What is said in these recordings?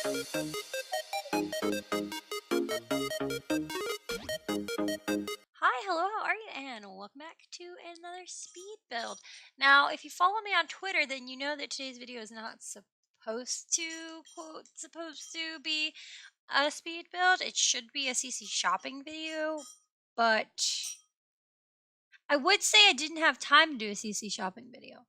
Hi, hello, how are you? And welcome back to another speed build. Now, if you follow me on Twitter, then you know that today's video is not supposed to, quote, supposed to be a speed build. It should be a CC shopping video, but I would say I didn't have time to do a CC shopping video.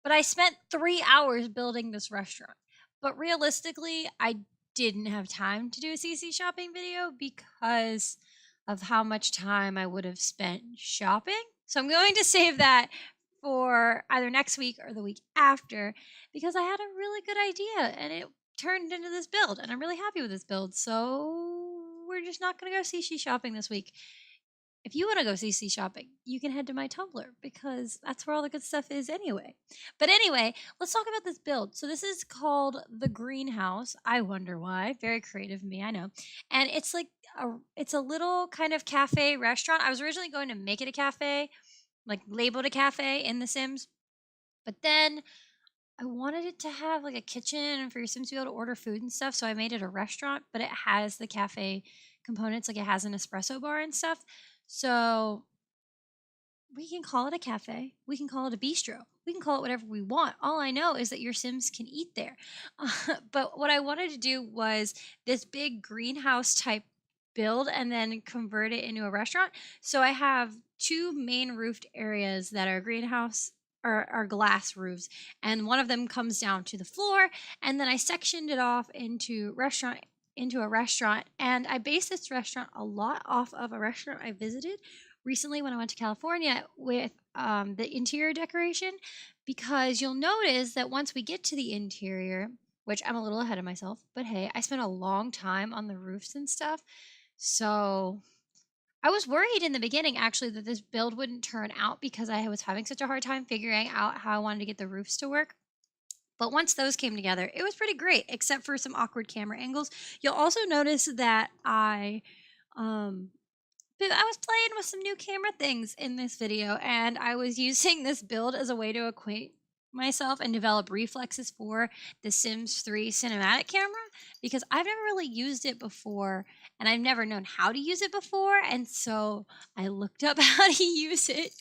But I spent 3 hours building this restaurant. But realistically, I didn't have time to do a CC shopping video because of how much time I would have spent shopping. So I'm going to save that for either next week or the week after because I had a really good idea and it turned into this build and I'm really happy with this build. So we're just not going to go CC shopping this week. If you want to go CC shopping, you can head to my Tumblr because that's where all the good stuff is anyway. But anyway, let's talk about this build. So this is called the greenhouse. I wonder why. Very creative of me, I know. And it's like it's a little kind of cafe restaurant. I was originally going to make it a cafe, like labeled a cafe in The Sims, but then I wanted it to have like a kitchen and for your Sims to be able to order food and stuff. So I made it a restaurant, but it has the cafe components, like it has an espresso bar and stuff. So we can call it a cafe. We can call it a bistro. We can call it whatever we want. All I know is that your Sims can eat there. But what I wanted to do was this big greenhouse type build and then convert it into a restaurant. So I have two main roofed areas that are greenhouse or are glass roofs, and one of them comes down to the floor. And then I sectioned it off into a restaurant, and I based this restaurant a lot off of a restaurant I visited recently when I went to California with the interior decoration, because you'll notice that once we get to the interior, which I'm a little ahead of myself, but hey, I spent a long time on the roofs and stuff. So I was worried in the beginning actually that this build wouldn't turn out because I was having such a hard time figuring out how I wanted to get the roofs to work. But once those came together, it was pretty great, except for some awkward camera angles. You'll also notice that um, I was playing with some new camera things in this video, and I was using this build as a way to acquaint myself and develop reflexes for the Sims 3 cinematic camera because I've never really used it before and I've never known how to use it before. And so I looked up how to use it,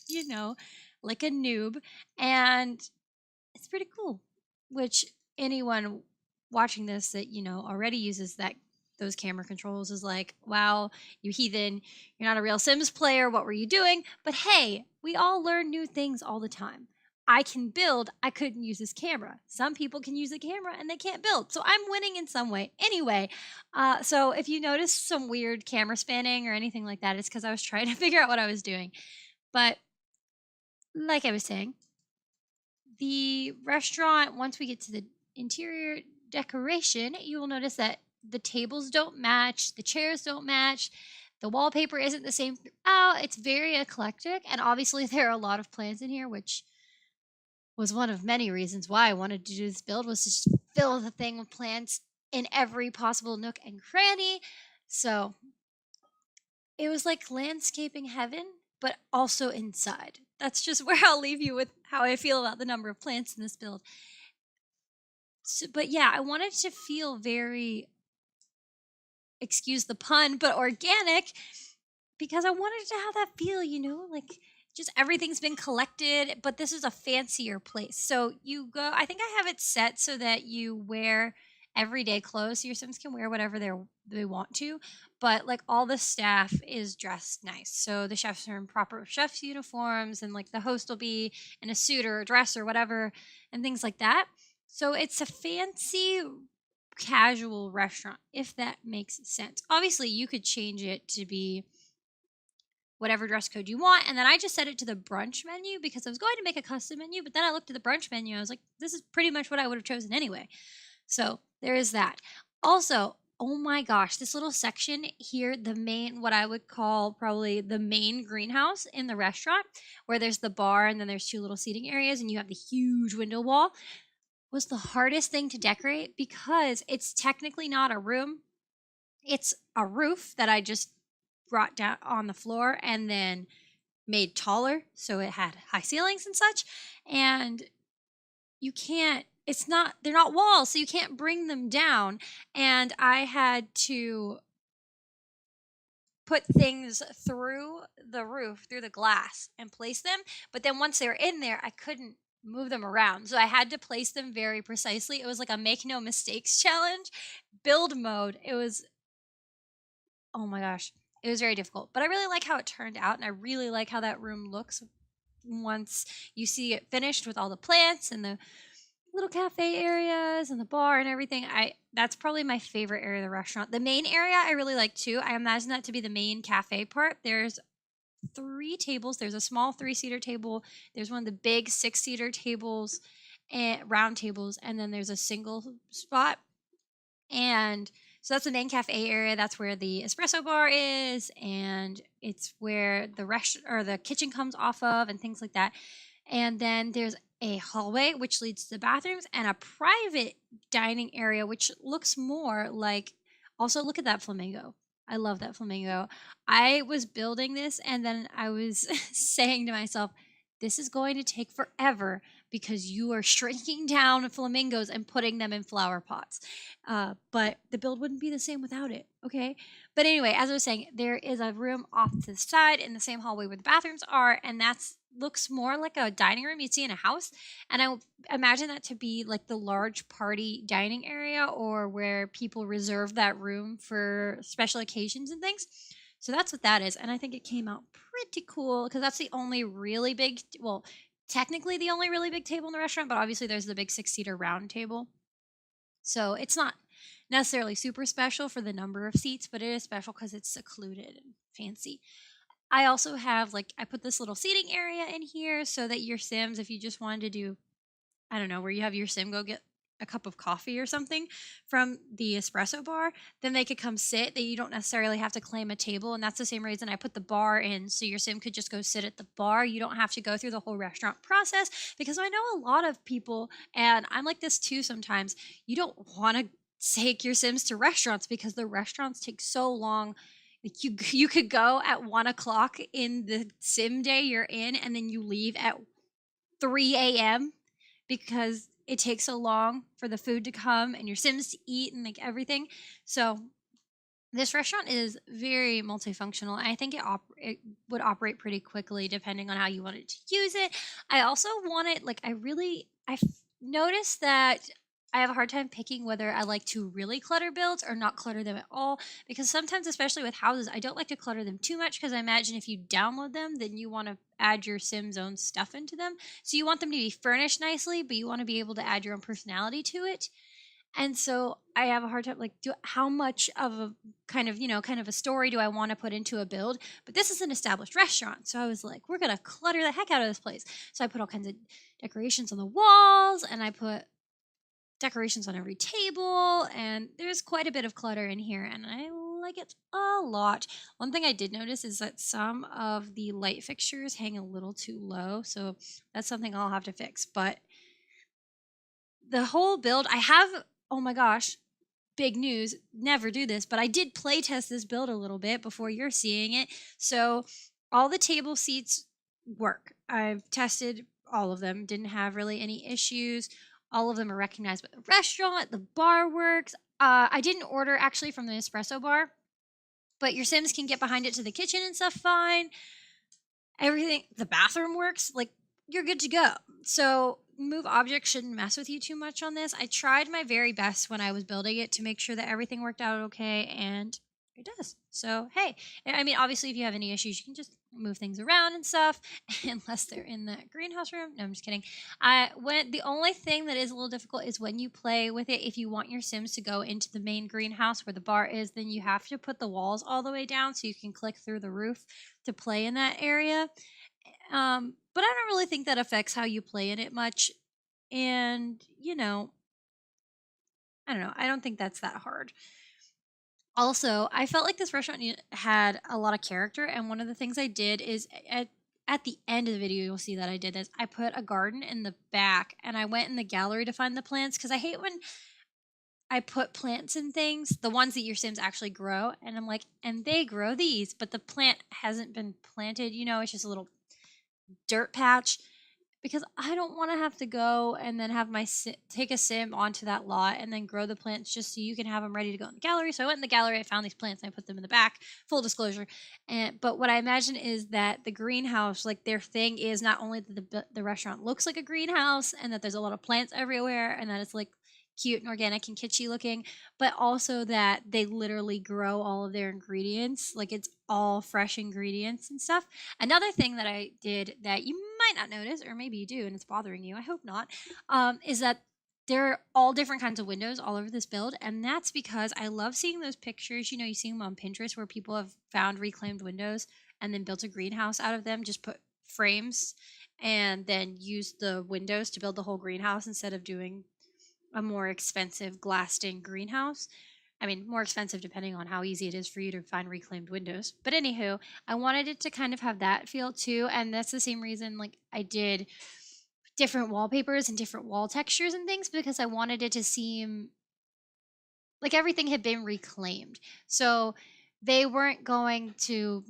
like a noob, and it's pretty cool. Which anyone watching this that already uses those camera controls is like, wow, you heathen, you're not a real Sims player, what were you doing? But hey, we all learn new things all the time. I can build, I couldn't use this camera. Some people can use the camera and they can't build, so I'm winning in some way anyway. So if you notice some weird camera spanning or anything like that, it's because I was trying to figure out what I was doing. But like I was saying, the restaurant, once we get to the interior decoration, you will notice that the tables don't match, the chairs don't match, the wallpaper isn't the same throughout. It's very eclectic, and obviously there are a lot of plants in here, which was one of many reasons why I wanted to do this build, was to just fill the thing with plants in every possible nook and cranny. So it was like landscaping heaven, but also inside. That's just where I'll leave you with how I feel about the number of plants in this build. So, but yeah, I wanted to feel very, excuse the pun, but organic because I wanted to have that feel, like just everything's been collected, but this is a fancier place. So you go, I think I have it set so that you wear everyday clothes. So your Sims can wear whatever they want to, but like all the staff is dressed nice. So the chefs are in proper chef's uniforms, and like the host will be in a suit or a dress or whatever, and things like that. So it's a fancy casual restaurant, if that makes sense. Obviously, you could change it to be whatever dress code you want. And then I just set it to the brunch menu because I was going to make a custom menu, but then I looked at the brunch menu. I was like, this is pretty much what I would have chosen anyway. So there is that. Also, oh my gosh, this little section here, the main, what I would call probably the main greenhouse in the restaurant, where there's the bar and then there's two little seating areas and you have the huge window wall, was the hardest thing to decorate because it's technically not a room. It's a roof that I just brought down on the floor and then made taller so it had high ceilings and such. And you can't they're not walls, so you can't bring them down. And I had to put things through the roof, through the glass, and place them. But then once they were in there, I couldn't move them around. So I had to place them very precisely. It was like a make no mistakes challenge. Build mode. It was, oh my gosh, it was very difficult. But I really like how it turned out. And I really like how that room looks once you see it finished with all the plants and the little cafe areas and the bar and everything. I That's probably my favorite area of the restaurant. The main area I really like too. I imagine that to be the main cafe part. There's 3 tables. There's a small 3-seater table. There's one of the big 6-seater tables and round tables, and then there's a single spot. And so that's the main cafe area. That's where the espresso bar is, and it's where the rest or the kitchen comes off of, and things like that. And then there's a hallway which leads to the bathrooms and a private dining area which looks more like, also look at that flamingo. I love that flamingo. I was building this and then I was saying to myself, this is going to take forever because you are shrinking down flamingos and putting them in flower pots. But the build wouldn't be the same without it. Okay. But anyway, as I was saying, there is a room off to the side in the same hallway where the bathrooms are, and that's looks more like a dining room you'd see in a house. And imagine that to be like the large party dining area or where people reserve that room for special occasions and things. So that's what that is. And I think it came out pretty cool because that's the only really big, well, technically the only really big table in the restaurant, but obviously there's the big 6-seater round table. So it's not necessarily super special for the number of seats, but it is special because it's secluded and fancy. I also have like I put this little seating area in here so that your Sims, if you just wanted to do, I don't know, where you have your Sim go get a cup of coffee or something from the espresso bar, then they could come sit. That you don't necessarily have to claim a table, and that's the same reason I put the bar in, so your Sim could just go sit at the bar. You don't have to go through the whole restaurant process because I know a lot of people, and I'm like this too sometimes. You don't want to take your Sims to restaurants because the restaurants take so long. Like you could go at 1 o'clock in the sim day you're in, and then you leave at 3 a.m. because it takes so long for the food to come and your Sims to eat and like everything. So this restaurant is very multifunctional. I think it would operate pretty quickly depending on how you wanted to use it. I also wanted like noticed that I have a hard time picking whether I like to really clutter builds or not clutter them at all, because sometimes, especially with houses, I don't like to clutter them too much because I imagine if you download them, then you want to add your Sim's own stuff into them. So you want them to be furnished nicely, but you want to be able to add your own personality to it. And so I have a hard time like how much of a kind of a story do I want to put into a build? But this is an established restaurant. So I was like, we're going to clutter the heck out of this place. So I put all kinds of decorations on the walls, and I put decorations on every table, and there's quite a bit of clutter in here, and I like it a lot. One thing I did notice is that some of the light fixtures hang a little too low, so that's something I'll have to fix. But the whole build, I have, oh my gosh, big news, never do this, but I did play test this build a little bit before you're seeing it. So all the table seats work. I've tested all of them, didn't have really any issues. All of them are recognized by the restaurant. The bar works. I didn't order actually from the espresso bar, but your Sims can get behind it to the kitchen and stuff fine. Everything, the bathroom works. Like, you're good to go. So move objects shouldn't mess with you too much on this. I tried my very best when I was building it to make sure that everything worked out okay, and it does. So hey, I mean, obviously, if you have any issues, you can just move things around and stuff, unless they're in the greenhouse room. No, I'm just kidding. The only thing that is a little difficult is when you play with it. If you want your Sims to go into the main greenhouse where the bar is, then you have to put the walls all the way down so you can click through the roof to play in that area. But I don't really think that affects how you play in it much. And, I don't know. I don't think that's that hard. Also, I felt like this restaurant had a lot of character. And one of the things I did is at the end of the video, you'll see that I did this. I put a garden in the back, and I went in the gallery to find the plants because I hate when I put plants in things, the ones that your Sims actually grow. And I'm like, and they grow these, but the plant hasn't been planted. It's just a little dirt patch. because I don't want to have to go and then have take a sim onto that lot and then grow the plants just so you can have them ready to go in the gallery. So I went in the gallery, I found these plants, and I put them in the back. Full disclosure, and but what I imagine is that the greenhouse, like their thing, is not only that the restaurant looks like a greenhouse and that there's a lot of plants everywhere and that it's like cute and organic and kitschy looking, but also that they literally grow all of their ingredients, like it's all fresh ingredients and stuff. Another thing that I did that you might not notice, or maybe you do and it's bothering you, I hope not, is that there are all different kinds of windows all over this build. And that's because I love seeing those pictures. You know, you see them on Pinterest where people have found reclaimed windows and then built a greenhouse out of them, just put frames and then use the windows to build the whole greenhouse instead of doing a more expensive glassed in greenhouse. I mean, more expensive depending on how easy it is for you to find reclaimed windows. But anywho, I wanted it to kind of have that feel too. And that's the same reason like I did different wallpapers and different wall textures and things, because I wanted it to seem like everything had been reclaimed. So they weren't going to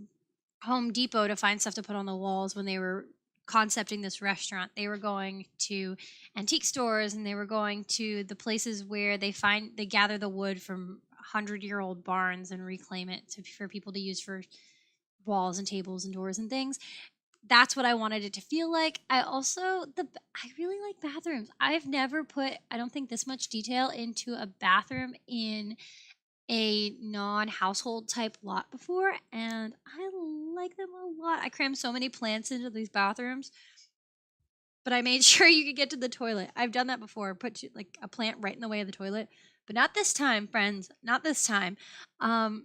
Home Depot to find stuff to put on the walls when they were concepting this restaurant. They were going to antique stores and they were going to the places where they gather the wood from 100-year-old barns and reclaim it for people to use for walls and tables and doors and things. That's what I wanted it to feel like. I really like bathrooms. I've never put, I don't think, this much detail into a bathroom in a non-household type lot before, and I like them a lot. I crammed so many plants into these bathrooms, but I made sure you could get to the toilet. I've done that before, like a plant right in the way of the toilet, but not this time, friends. Not this time. Um,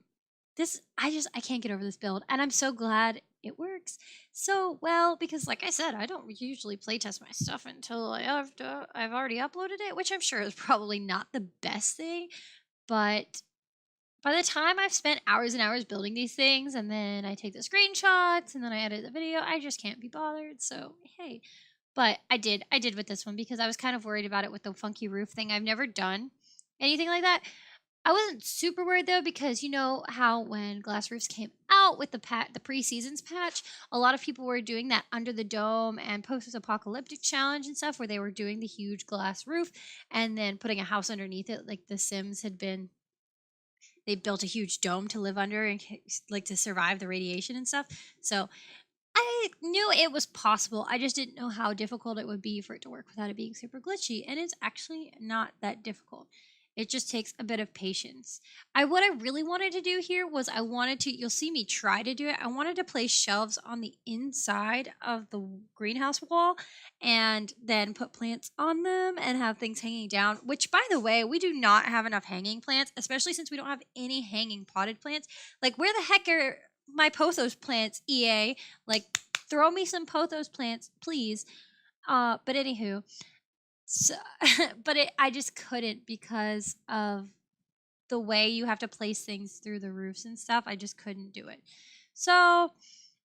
this I can't get over this build, and I'm so glad it works so well because, like I said, I don't usually playtest my stuff until I've already uploaded it, which I'm sure is probably not the best thing, but by the time I've spent hours and hours building these things and then I take the screenshots and then I edit the video, I just can't be bothered. So, hey. But I did with this one because I was kind of worried about it with the funky roof thing. I've never done anything like that. I wasn't super worried though because you know how when glass roofs came out with the pre-seasons patch, a lot of people were doing that under the dome and post-apocalyptic challenge and stuff where they were doing the huge glass roof and then putting a house underneath it like the Sims had been. They built a huge dome to live under and like to survive the radiation and stuff. So I knew it was possible. I just didn't know how difficult it would be for it to work without it being super glitchy. And it's actually not that difficult. It just takes a bit of patience. What I really wanted to do here was you'll see me try to do it. I wanted to place shelves on the inside of the greenhouse wall and then put plants on them and have things hanging down, which by the way, we do not have enough hanging plants, especially since we don't have any hanging potted plants. Like where the heck are my pothos plants, EA? Like, throw me some pothos plants, please. But anywho, so, I just couldn't because of the way you have to place things through the roofs and stuff. I just couldn't do it. So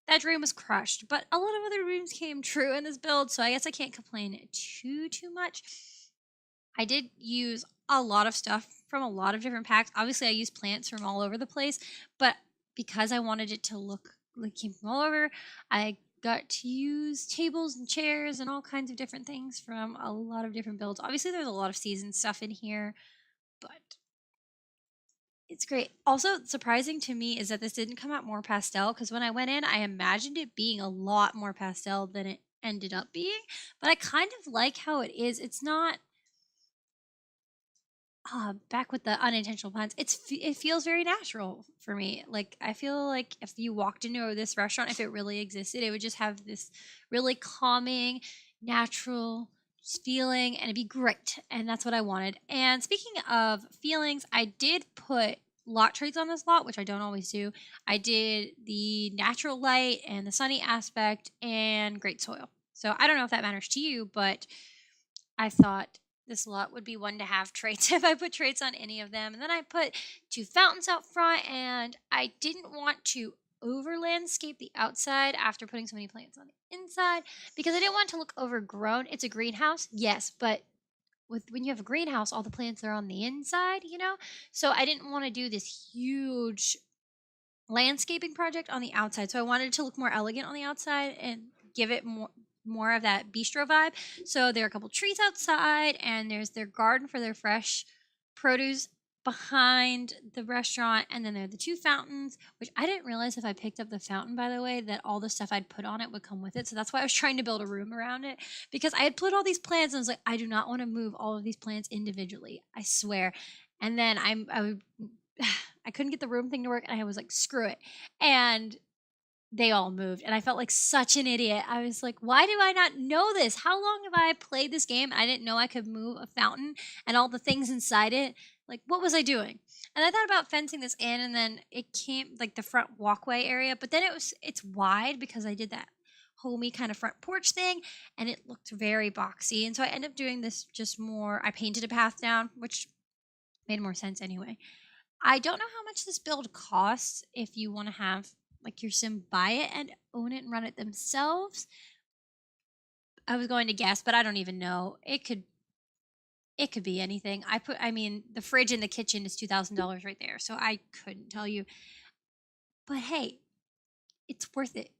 that dream was crushed. But a lot of other dreams came true in this build, so I guess I can't complain too much. I did use a lot of stuff from a lot of different packs. Obviously, I used plants from all over the place, but because I wanted it to look like it came from all over, I got to use tables and chairs and all kinds of different things from a lot of different builds. Obviously, there's a lot of season stuff in here, but it's great. Also, surprising to me is that this didn't come out more pastel because when I went in, I imagined it being a lot more pastel than it ended up being. But I kind of like how it is. It's not back with the unintentional puns. It feels very natural for me. Like I feel like if you walked into this restaurant, if it really existed, it would just have this really calming, natural feeling, and it'd be great. And that's what I wanted. And speaking of feelings, I did put lot traits on this lot, which I don't always do. I did the natural light and the sunny aspect and great soil. So I don't know if that matters to you, but I thought this lot would be one to have traits if I put traits on any of them. And then I put 2 fountains out front, and I didn't want to over landscape the outside after putting so many plants on the inside because I didn't want it to look overgrown. It's a greenhouse, yes, but when you have a greenhouse, all the plants are on the inside, you know? So I didn't want to do this huge landscaping project on the outside. So I wanted it to look more elegant on the outside and give it more of that bistro vibe. So there are a couple trees outside, and there's their garden for their fresh produce behind the restaurant, and then there are the two fountains, which I didn't realize if I picked up the fountain, by the way, that all the stuff I'd put on it would come with it. So that's why I was trying to build a room around it, because I had put all these plants and I was like, I do not want to move all of these plants individually, I swear. And then I couldn't get the room thing to work, and I was like, screw it. And they all moved, and I felt like such an idiot. I was like, why do I not know this? How long have I played this game? I didn't know I could move a fountain and all the things inside it. Like, what was I doing? And I thought about fencing this in, and then it came like the front walkway area, but then it's wide because I did that homey kind of front porch thing, and it looked very boxy. And so I ended up doing this just more. I painted a path down, which made more sense anyway. I don't know how much this build costs if you want to have like your sim buy it and own it and run it themselves. I was going to guess, but I don't even know. It could be anything. I mean, the fridge in the kitchen is $2,000 right there, so I couldn't tell you. But hey, it's worth it.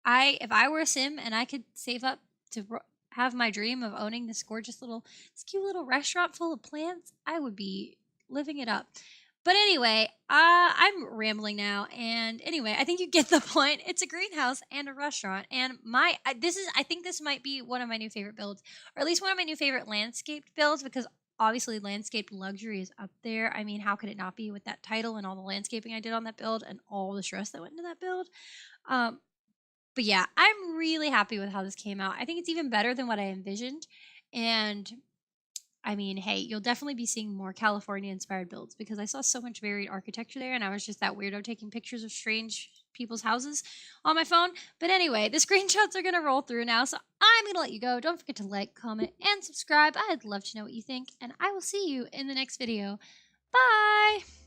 If I were a sim and I could save up to have my dream of owning this this cute little restaurant full of plants, I would be living it up. But anyway, I'm rambling now. And anyway, I think you get the point. It's a greenhouse and a restaurant. And I think this might be one of my new favorite builds, or at least one of my new favorite landscaped builds, because obviously landscaped luxury is up there. I mean, how could it not be with that title and all the landscaping I did on that build and all the stress that went into that build? Um, but yeah, I'm really happy with how this came out. I think it's even better than what I envisioned. And I mean, hey, you'll definitely be seeing more California inspired builds, because I saw so much varied architecture there, and I was just that weirdo taking pictures of strange people's houses on my phone. But anyway, the screenshots are going to roll through now, so I'm going to let you go. Don't forget to like, comment, and subscribe. I'd love to know what you think, and I will see you in the next video. Bye!